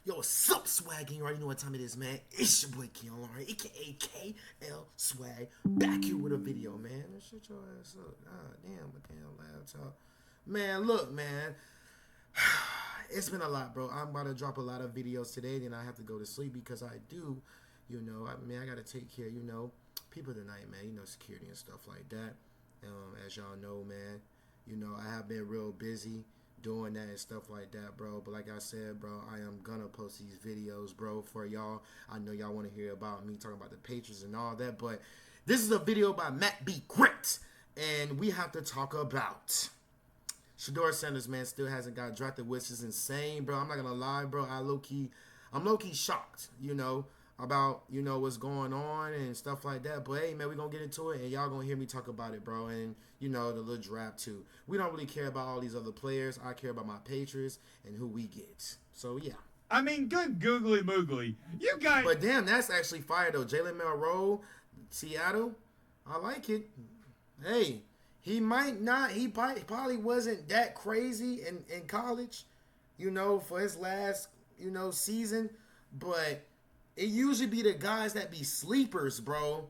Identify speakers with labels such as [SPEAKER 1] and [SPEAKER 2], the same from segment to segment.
[SPEAKER 1] Yo, what's up, Swag? And you already know what time it is, man. It's your boy Keon, alright? AKA KL Swag. Back here with a video, man. Shut your ass up. God damn, a damn laptop. Man, look, man. It's been a lot, bro. I'm about to drop a lot of videos today, then I have to go to sleep because I do, I gotta take care, people tonight, man, security and stuff like that. As y'all know, man, I have been real busy doing that and stuff like that, bro. But like I said, bro, I am gonna post these videos, bro, for y'all. I know y'all want to hear about me talking about the Patriots and all that, but this is a video by Matt B. Grit, and we have to talk about Shedeur Sanders, man, still hasn't got drafted, which is insane, bro. I'm not gonna lie, bro. I'm low-key shocked, about, what's going on and stuff like that. But hey, man, we're gonna get into it, and y'all gonna hear me talk about it, bro. And, the little draft, too. We don't really care about all these other players. I care about my Patriots and who we get. So, yeah.
[SPEAKER 2] I mean, good googly moogly. You guys.
[SPEAKER 1] But damn, that's actually fire, though. Jalen Milroe, Seattle. I like it. Hey. He might not. He probably wasn't that crazy in college, for his last, season. But it usually be the guys that be sleepers, bro,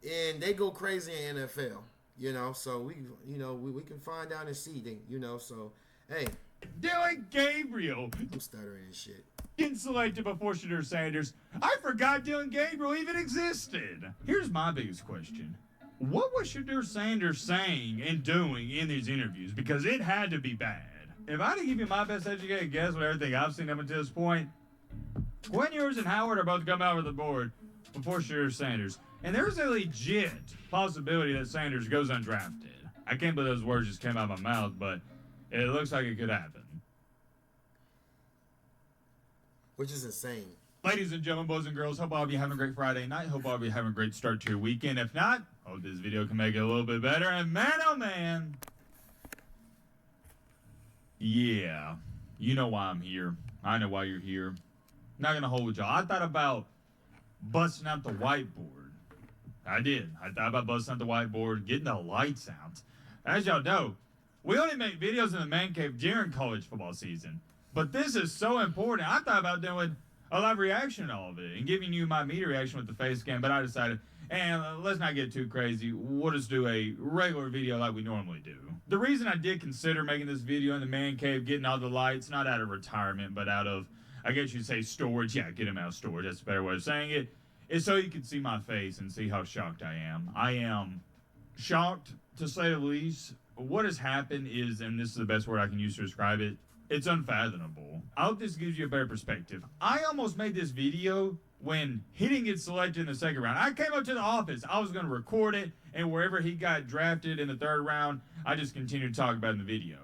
[SPEAKER 1] and they go crazy in NFL. So we can find out and see, So hey,
[SPEAKER 2] Dylan Gabriel.
[SPEAKER 1] I'm stuttering and shit.
[SPEAKER 2] Getting selected before Shedeur Sanders. I forgot Dylan Gabriel even existed. Here's my biggest question. What was Shedeur Sanders saying and doing in these interviews? Because it had to be bad. If I had to give you my best educated guess with everything I've seen up until this point, Quinn Ewers and Howard are both come out with the board before Shedeur Sanders. And there's a legit possibility that Sanders goes undrafted. I can't believe those words just came out of my mouth, but it looks like it could happen.
[SPEAKER 1] Which is insane.
[SPEAKER 2] Ladies and gentlemen, boys and girls, hope all of you having a great Friday night. Hope all of you having a great start to your weekend. If not, hope this video can make it a little bit better. And man, oh man. Yeah. You know why I'm here. I know why you're here. Not going to hold y'all. I thought about busting out the whiteboard. I did. I thought about busting out the whiteboard, getting the lights out. As y'all know, we only make videos in the man cave during college football season. But this is so important. I thought about doing a live reaction to all of it and giving you my media reaction with the face cam, but I decided, and let's not get too crazy. We'll just do a regular video like we normally do. The reason I did consider making this video in the man cave, getting all the lights, not out of retirement, but out of, I guess you'd say storage. Yeah, get them out of storage. That's a better way of saying it. Is so you can see my face and see how shocked I am. I am shocked, to say the least. What has happened is, and this is the best word I can use to describe it, it's unfathomable. I hope this gives you a better perspective. I almost made this video when he didn't get selected in the second round. I came up to the office. I was going to record it, and wherever he got drafted in the third round, I just continued to talk about it in the video.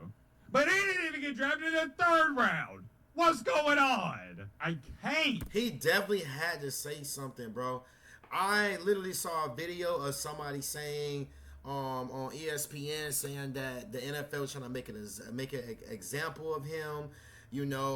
[SPEAKER 2] But he didn't even get drafted in the third round. What's going on? I can't.
[SPEAKER 1] He definitely had to say something, bro. I literally saw a video of somebody saying on ESPN saying that the NFL trying to make an example of him.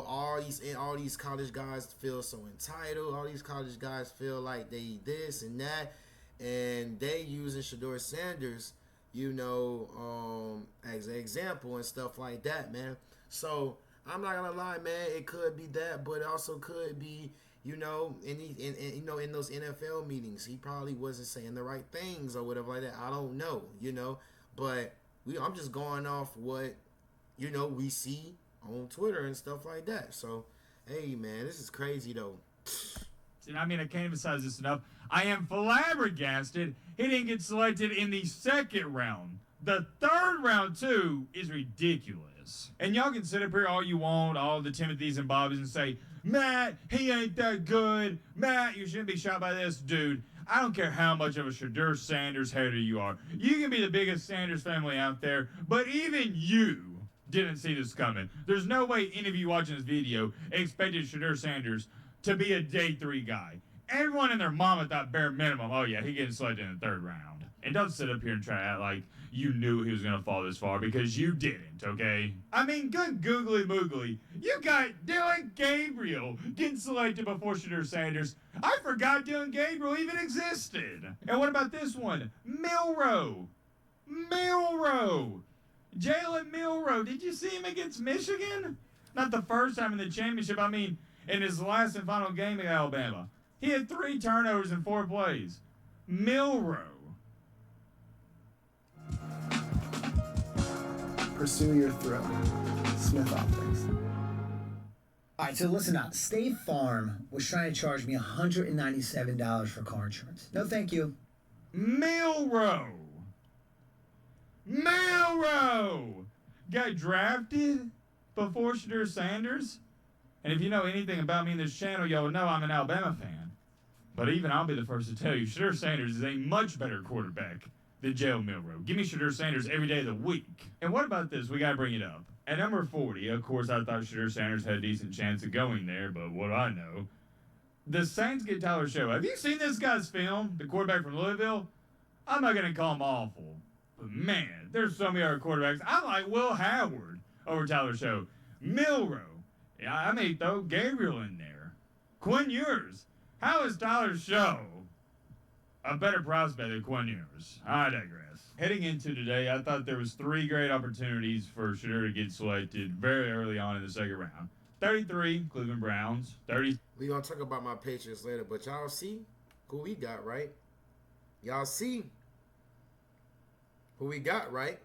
[SPEAKER 1] All these college guys feel so entitled. All these college guys feel like they this and that, and they using Shedeur Sanders, as an example and stuff like that, man. So I'm not gonna lie, man. It could be that, but it also could be, in those NFL meetings, he probably wasn't saying the right things or whatever like that. I don't know, but I'm just going off what, we see on Twitter and stuff like that. So, hey, man, this is crazy, though.
[SPEAKER 2] And I mean, I can't emphasize this enough. I am flabbergasted he didn't get selected in the second round. The third round, too, is ridiculous. And y'all can sit up here all you want, all the Timothys and Bobbies, and say, Matt, he ain't that good. Matt, you shouldn't be shot by this. Dude, I don't care how much of a Shedeur Sanders hater you are. You can be the biggest Sanders family out there, but even you didn't see this coming. There's no way any of you watching this video expected Shedeur Sanders to be a day 3 guy. Everyone and their mama thought bare minimum, oh yeah, he getting selected in the third round. And don't sit up here and try to act like you knew he was going to fall this far, because you didn't, okay? I mean, good googly moogly. You got Dylan Gabriel getting selected before Shedeur Sanders. I forgot Dylan Gabriel even existed. And what about this one? Milroe. Jalen Milroe. Did you see him against Michigan? Not the first time in the championship. I mean, In his last and final game at Alabama, he had 3 turnovers in 4 plays. Milroe.
[SPEAKER 3] Pursue your thrill. Smith Optics.
[SPEAKER 4] All right, so listen up. State Farm was trying to charge me $197 for car insurance. No, thank you.
[SPEAKER 2] Milroe. Got drafted before Shedeur Sanders. And if you know anything about me in this channel, y'all know I'm an Alabama fan. But even I'll be the first to tell you, Shedeur Sanders is a much better quarterback than Jalen Milroe. Give me Shedeur Sanders every day of the week. And what about this? We got to bring it up. At number 40, of course, I thought Shedeur Sanders had a decent chance of going there, but what do I know? The Saints get Tyler Show. Have you seen this guy's film, the quarterback from Louisville? I'm not going to call him awful. But man, there's so many other quarterbacks. I like Will Howard over Tyler Show. Milroe. Yeah, I may throw Gabriel in there. Quinn Ewers. How is Tyler Show a better prospect than Quinn Ewers? I digress. Heading into today, I thought there was 3 great opportunities for Shedeur to get selected very early on in the second round. 33, Cleveland Browns. 30.
[SPEAKER 1] We gonna talk about my Patriots later, but y'all see who we got, right? Y'all see who we got, right?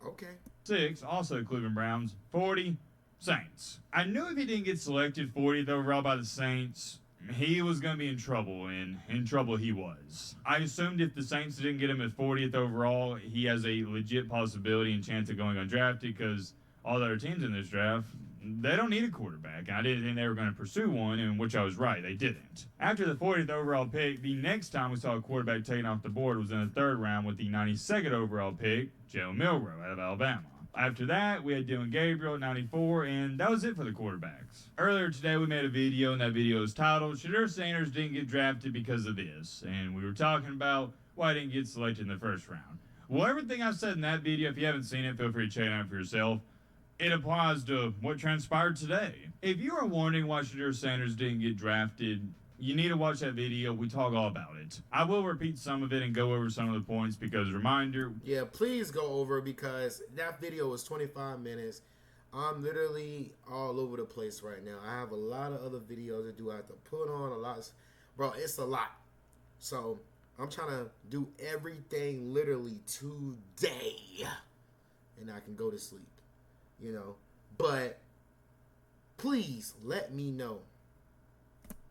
[SPEAKER 1] Okay.
[SPEAKER 2] 6, also Cleveland Browns. 40, Saints. I knew if he didn't get selected 40th overall by the Saints, he was going to be in trouble, and in trouble he was. I assumed if the Saints didn't get him at 40th overall, he has a legit possibility and chance of going undrafted because all the other teams in this draft, they don't need a quarterback. I didn't think they were going to pursue one, in which I was right. They didn't. After the 40th overall pick, the next time we saw a quarterback taken off the board was in the 3rd round with the 92nd overall pick, Jalen Milroe out of Alabama. After that, we had Dylan Gabriel at 94, and that was it for the quarterbacks. Earlier today, we made a video, and that video is titled, Shedeur Sanders didn't get drafted because of this. And we were talking about why he didn't get selected in the 1st round. Well, everything I've said in that video, if you haven't seen it, feel free to check it out for yourself. It applies to what transpired today. If you are wondering why Shedeur Sanders didn't get drafted, you need to watch that video. We talk all about it. I will repeat some of it and go over some of the points because, reminder.
[SPEAKER 1] Yeah, please go over because that video was 25 minutes. I'm literally all over the place right now. I have a lot of other videos to do. I have to put on a lot. Bro, it's a lot. So, I'm trying to do everything literally today. And I can go to sleep. You know. But, please let me know.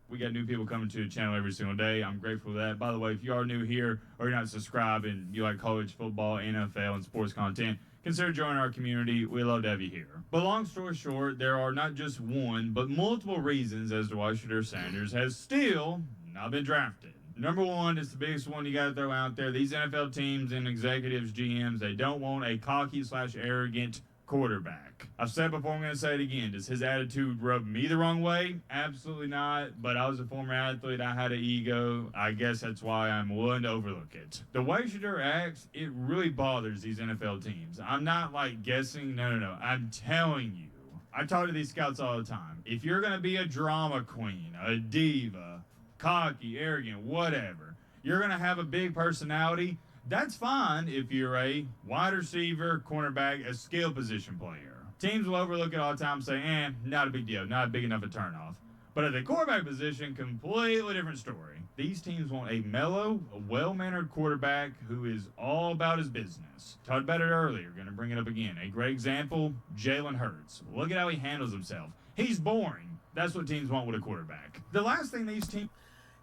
[SPEAKER 2] We got new people coming to the channel every single day. I'm grateful for that. By the way, if you are new here or you're not subscribed and you like college football, NFL, and sports content, consider joining our community. We love to have you here. But long story short, there are not just one, but multiple reasons as to why Shedeur Sanders has still not been drafted. Number 1, it's the biggest one you got to throw out there. These NFL teams and executives, GMs, they don't want a cocky/arrogant quarterback. I've said before, I'm going to say it again. Does his attitude rub me the wrong way? Absolutely not. But I was a former athlete. I had an ego. I guess that's why I'm willing to overlook it. The way Shedeur acts, it really bothers these NFL teams. I'm not like guessing. No. I'm telling you. I talk to these scouts all the time. If you're going to be a drama queen, a diva, cocky, arrogant, whatever, you're going to have a big personality. That's fine if you're a wide receiver, cornerback, a skill position player. Teams will overlook it all the time and say, not a big deal, not big enough a turnoff. But at the quarterback position, completely different story. These teams want a mellow, a well-mannered quarterback who is all about his business. Talked about it earlier, going to bring it up again. A great example, Jalen Hurts. Look at how he handles himself. He's boring. That's what teams want with a quarterback. The last thing these teams...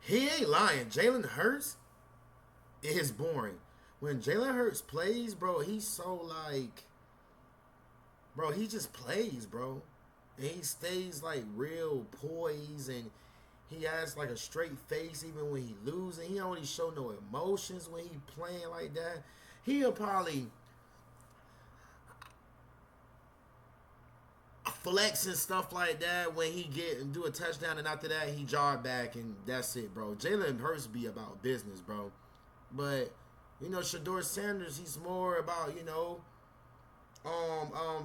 [SPEAKER 1] He ain't lying. Jalen Hurts is boring. When Jalen Hurts plays, bro, he's so like... Bro, he just plays, bro. And he stays like real poised and he has like a straight face even when he losing. He don't really show no emotions when he playing like that. He'll probably flex and stuff like that when he get and do a touchdown, and after that he jog back and that's it, bro. Jalen Hurts be about business, bro. But you know, Shedeur Sanders, he's more about, you know,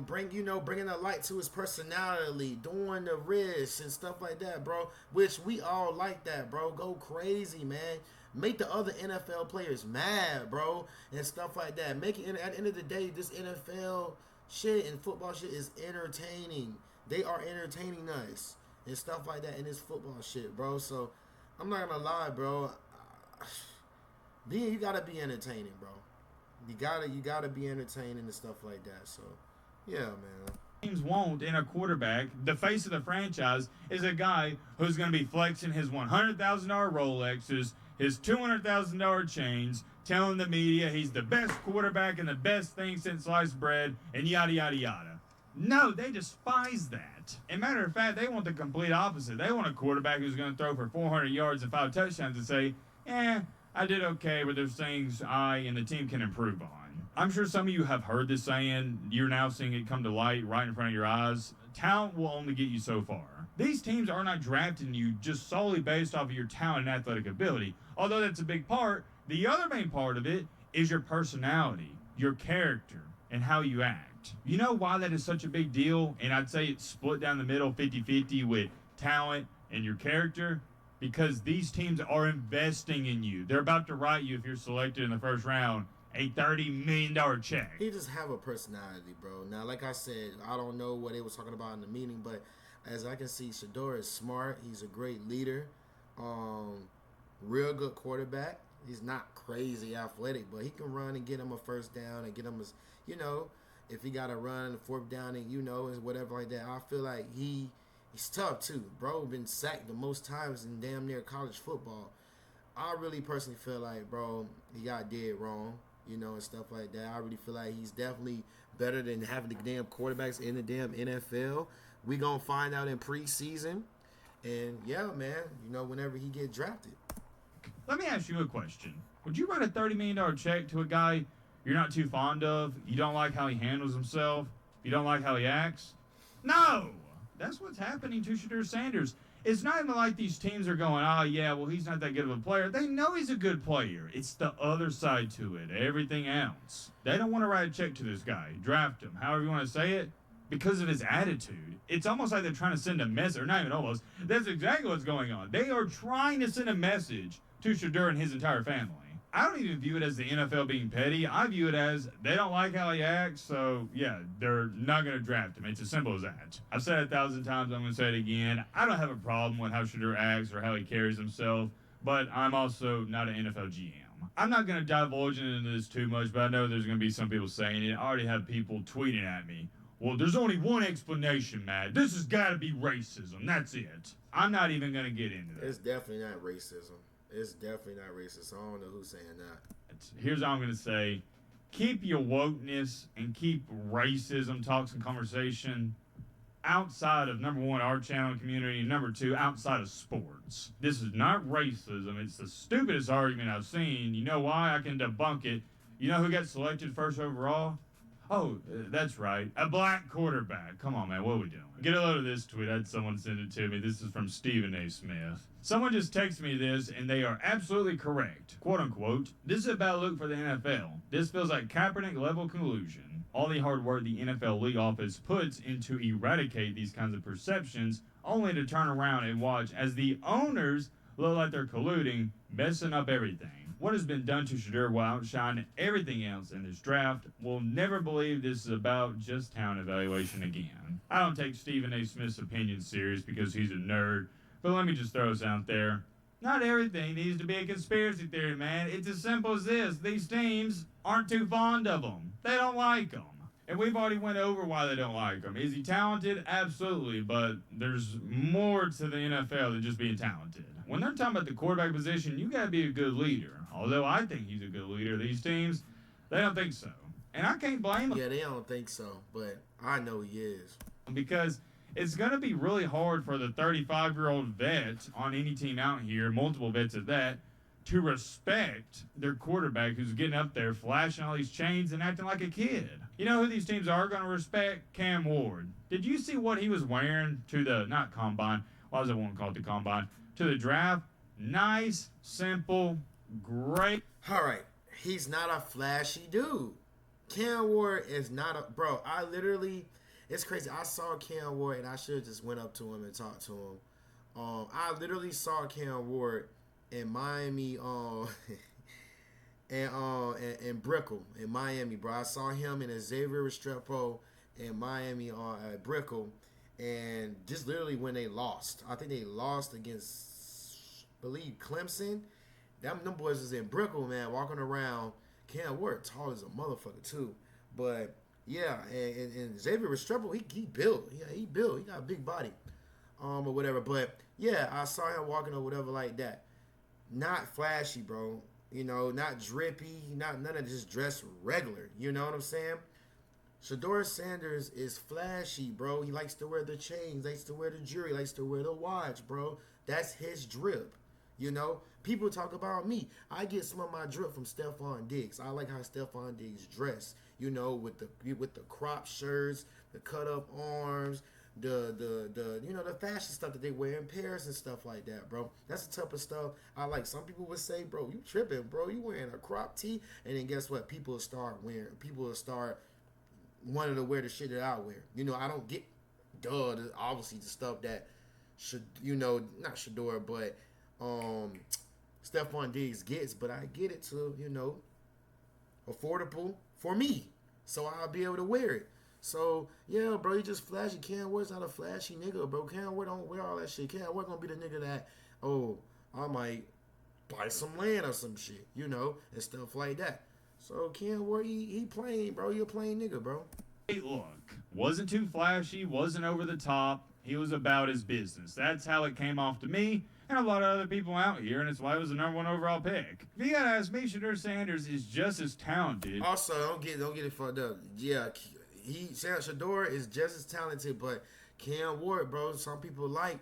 [SPEAKER 1] bringing a light to his personality, doing the risks and stuff like that, bro. Which we all like that, bro. Go crazy, man. Make the other NFL players mad, bro, and stuff like that. Make it at the end of the day, this NFL shit and football shit is entertaining. They are entertaining us and stuff like that in this football shit, bro. So I'm not gonna lie, bro. You gotta be entertaining, bro. You gotta be entertaining and stuff like that. So yeah, man.
[SPEAKER 2] Teams won't in a quarterback. The face of the franchise is a guy who's going to be flexing his $100,000 Rolexes, his $200,000 chains, telling the media he's the best quarterback and the best thing since sliced bread, and yada, yada, yada. No, they despise that. And matter of fact, they want the complete opposite. They want a quarterback who's going to throw for 400 yards and 5 touchdowns and say, I did okay, but there's things I and the team can improve on. I'm sure some of you have heard this saying. You're now seeing it come to light right in front of your eyes. Talent will only get you so far. These teams are not drafting you just solely based off of your talent and athletic ability. Although that's a big part, the other main part of it is your personality, your character, and how you act. You know why that is such a big deal? And I'd say it's split down the middle 50-50 with talent and your character. Because these teams are investing in you. They're about to write you, if you're selected in the first round, a $30 million check.
[SPEAKER 1] He just have a personality, bro. Now, like I said, I don't know what they was talking about in the meeting, but as I can see, Shedeur is smart. He's a great leader. Real good quarterback. He's not crazy athletic, but he can run and get him a first down and get him if he got to run fourth down and and whatever like that. I feel like he's tough too. Bro been sacked the most times in damn near college football. I really personally feel like, bro, he got dead wrong, and stuff like that. I really feel like he's definitely better than having the damn quarterbacks in the damn NFL. We gonna find out in preseason. And yeah, man, whenever he get drafted.
[SPEAKER 2] Let me ask you a question. Would you write a $30 million check to a guy you're not too fond of? You don't like how he handles himself? You don't like how he acts? No! That's what's happening to Shedeur Sanders. It's not even like these teams are going, well, he's not that good of a player. They know he's a good player. It's the other side to it, everything else. They don't want to write a check to this guy, draft him, however you want to say it, because of his attitude. It's almost like they're trying to send a message, or not even almost. That's exactly what's going on. They are trying to send a message to Shedeur and his entire family. I don't even view it as the NFL being petty. I view it as they don't like how he acts, so yeah, they're not going to draft him. It's as simple as that. I've said it 1,000 times, I'm going to say it again. I don't have a problem with how Shedeur acts or how he carries himself, but I'm also not an NFL GM. I'm not going to divulge into this too much, but I know there's going to be some people saying it. I already have people tweeting at me. Well, there's only one explanation, Matt. This has got to be racism. That's it. I'm not even going to get into that.
[SPEAKER 1] It's definitely not racism. It's definitely not racist. I don't know who's saying that.
[SPEAKER 2] Here's what I'm going to say. Keep your wokeness and keep racism talks and conversation outside of, number one, our channel community, and number two, outside of sports. This is not racism. It's the stupidest argument I've seen. You know why? I can debunk it. You know who got selected first overall? Oh, that's right. A black quarterback. Come on, man. What are we doing? Get a load of this tweet. I had someone send it to me. This is from Stephen A. Smith. Someone just texted me this, and they are absolutely correct. Quote, unquote, this is a bad look for the NFL. This feels like Kaepernick-level collusion. All the hard work the NFL league office puts into eradicate these kinds of perceptions, only to turn around and watch as the owners look like they're colluding, messing up everything. What has been done to Shedeur will outshine everything else in this draft. We'll never believe this is about just talent evaluation again. I don't take Stephen A. Smith's opinion serious because he's a nerd, but let me just throw this out there. Not everything needs to be a conspiracy theory, man. It's as simple as this. These teams aren't too fond of them. They don't like them. And we've already went over why they don't like him. Is he talented? Absolutely, but there's more to the NFL than just being talented. When they're talking about the quarterback position, you got to be a good leader. Although I think he's a good leader, these teams, they don't think so. And I can't blame them.
[SPEAKER 1] Yeah, they don't think so, but I know he is.
[SPEAKER 2] Because it's going to be really hard for the 35-year-old vet on any team out here, multiple vets at that, to respect their quarterback who's getting up there, flashing all these chains and acting like a kid. You know who these teams are going to respect? Cam Ward. Did you see what he was wearing to the, not combine, why does everyone call it the combine, to the draft? Nice, simple, great.
[SPEAKER 1] All right, he's not a flashy dude. Cam Ward is not a, bro, it's crazy. I saw Cam Ward and I should have just went up to him and talked to him. I literally saw Cam Ward in Miami, and Brickell in Miami, bro. I saw him in a Xavier Restrepo in Miami on at Brickell, and just literally when they lost, I think they lost against, I believe, Clemson. Them boys was in Brickell, man, walking around. Cam Ward tall as a motherfucker too, but yeah, and Xavier Restrepo, he built, he built, he got a big body, or whatever. But yeah, I saw him walking or whatever like that. Not flashy, bro. You know, not drippy, not none of just dressed regular. You know what I'm saying? Shedeur Sanders is flashy, bro. He likes to wear the chains, likes to wear the jewelry, likes to wear the watch, bro. That's his drip. You know, people talk about me. I get some of my drip from Stephon Diggs. I like how Stephon Diggs dress. You know, with the crop shirts, the cut up arms, the you know, the fashion stuff that they wear in Paris and stuff like that, bro. That's the type of stuff I like. Some people would say, bro, you tripping, bro. You wearing a crop tee, and then guess what? People will start wanting to wear the shit that I wear. You know, I don't get obviously the stuff that should, you know, not Shedeur, but Stephon Diggs gets, but I get it to, you know, affordable for me, so I'll be able to wear it. So yeah, bro, you just flashy. Cam Ward's not a flashy nigga, bro. Cam Ward don't wear all that shit. Cam Ward gonna be the nigga that, oh, I might buy some land or some shit, you know, and stuff like that. So Cam Ward, he plain, bro. He a plain nigga, bro.
[SPEAKER 2] Hey, look, wasn't too flashy, wasn't over the top. He was about his business. That's how it came off to me and a lot of other people out here, and it's why it was the #1 overall pick. If you gotta ask me, Shedeur Sanders is just as talented.
[SPEAKER 1] Also, don't get it fucked up. Yeah, Shedeur is just as talented, but Cam Ward, bro, some people like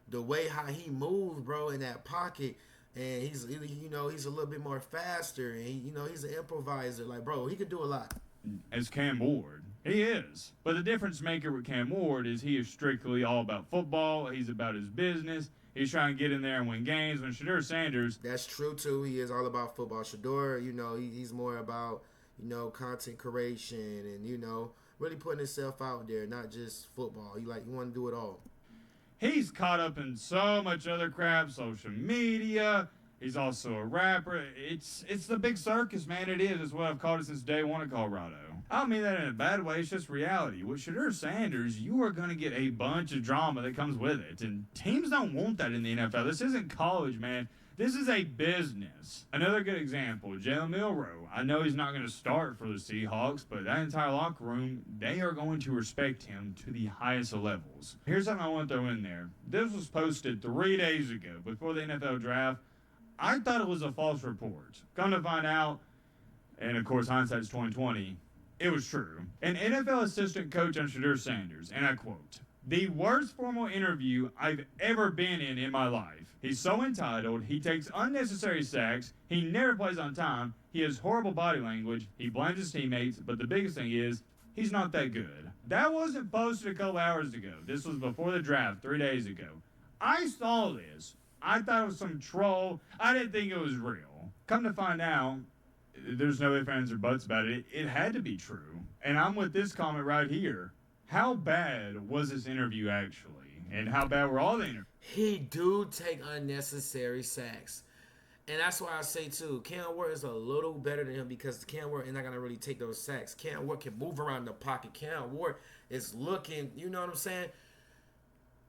[SPEAKER 1] the way how he moves, bro, in that pocket, and he's a little bit more faster, and he's an improviser. Like, bro, he could do a lot.
[SPEAKER 2] As Cam Ward, he is. But the difference maker with Cam Ward is he is strictly all about football. He's about his business. He's trying to get in there and win games. When Shedeur Sanders,
[SPEAKER 1] that's true too. He is all about football. Shedeur, he's more about, content creation and, really putting himself out there, not just football. You want to do it all.
[SPEAKER 2] He's caught up in so much other crap, social media. He's also a rapper. It's the big circus, man. It is. It's what I've called it since day one in Colorado. I don't mean that in a bad way. It's just reality. With Shedeur Sanders, you are going to get a bunch of drama that comes with it. And teams don't want that in the NFL. This isn't college, man. This is a business. Another good example, Jalen Milroe. I know he's not going to start for the Seahawks, but that entire locker room, they are going to respect him to the highest of levels. Here's something I want to throw in there. This was posted 3 days ago before the NFL draft. I thought it was a false report. Come to find out, and of course hindsight's 2020, it was true. An NFL assistant coach on Shedeur Sanders, and I quote, "The worst formal interview I've ever been in my life. He's so entitled, he takes unnecessary sacks, he never plays on time, he has horrible body language, he blames his teammates, but the biggest thing is, he's not that good." That wasn't posted a couple hours ago. This was before the draft, 3 days ago. I saw this. I thought it was some troll. I didn't think it was real. Come to find out, there's no ifs, ands, or buts about it. It had to be true. And I'm with this comment right here. How bad was this interview actually? And how bad were all the interviews?
[SPEAKER 1] He do take unnecessary sacks. And that's why I say, too, Cam Ward is a little better than him because Cam Ward is not going to really take those sacks. Cam Ward can move around the pocket. Cam Ward is looking, you know what I'm saying?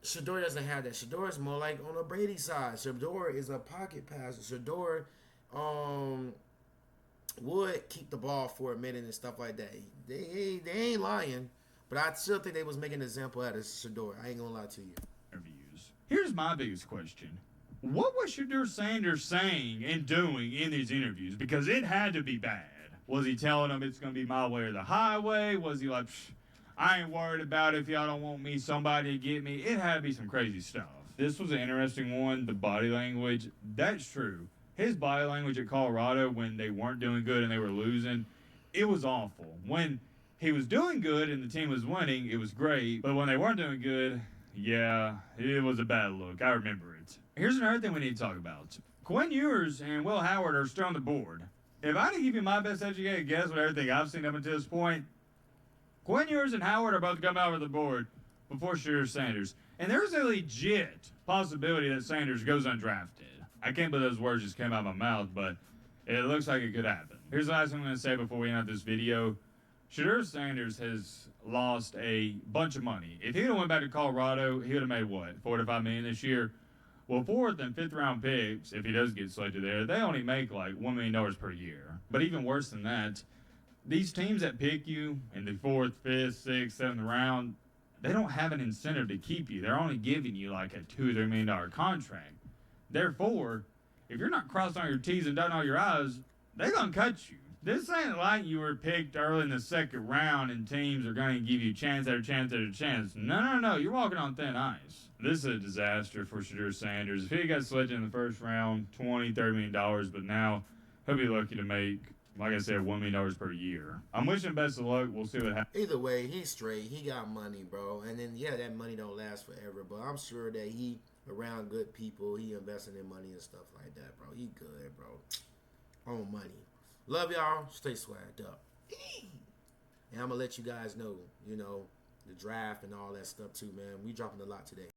[SPEAKER 1] Shedeur doesn't have that. Shedeur is more like on the Brady side. Shedeur is a pocket passer. Shedeur would keep the ball for a minute and stuff like that. They ain't lying, but I still think they was making an example out of Shedeur. I ain't gonna lie to you.
[SPEAKER 2] Interviews. Here's my biggest question. What was Shedeur Sanders saying and doing in these interviews? Because it had to be bad. Was he telling them it's going to be my way or the highway? Was he like, I ain't worried about it if y'all don't want me, somebody to get me? It had to be some crazy stuff. This was an interesting one, the body language. That's true. His body language at Colorado when they weren't doing good and they were losing, it was awful. When he was doing good and the team was winning, it was great. But when they weren't doing good, yeah, it was a bad look. I remember it. Here's another thing we need to talk about. Quinn Ewers and Will Howard are still on the board. If I had to give you my best educated guess with everything I've seen up until this point, Quinn Ewers and Howard are both coming out of the board before Shedeur Sanders. And there's a legit possibility that Sanders goes undrafted. I can't believe those words just came out of my mouth, but it looks like it could happen. Here's the last thing I'm going to say before we end out this video. Shedeur Sanders has lost a bunch of money. If he would have went back to Colorado, he would have made what, $4 to $5 million this year. Well, 4th and 5th round picks, if he does get selected there, they only make like $1 million per year. But even worse than that, these teams that pick you in the 4th, 5th, 6th, 7th round, they don't have an incentive to keep you. They're only giving you like a $2 or $3 million contract. Therefore, if you're not crossing all your T's and dotting all your I's, they're going to cut you. This ain't like you were picked early in the 2nd round and teams are going to give you chance after chance after chance. No. You're walking on thin ice. This is a disaster for Shedeur Sanders. If he got selected in the 1st round, $20, $30 million, but now he'll be lucky to make, like I said, $1 million per year. I'm wishing him best of luck. We'll see what happens.
[SPEAKER 1] Either way, he's straight. He got money, bro. And then, yeah, that money don't last forever, but I'm sure that he around good people. He investing in money and stuff like that, bro. He good, bro. On money. Love y'all. Stay swagged up. And I'm going to let you guys know, the draft and all that stuff too, man. We dropping a lot today.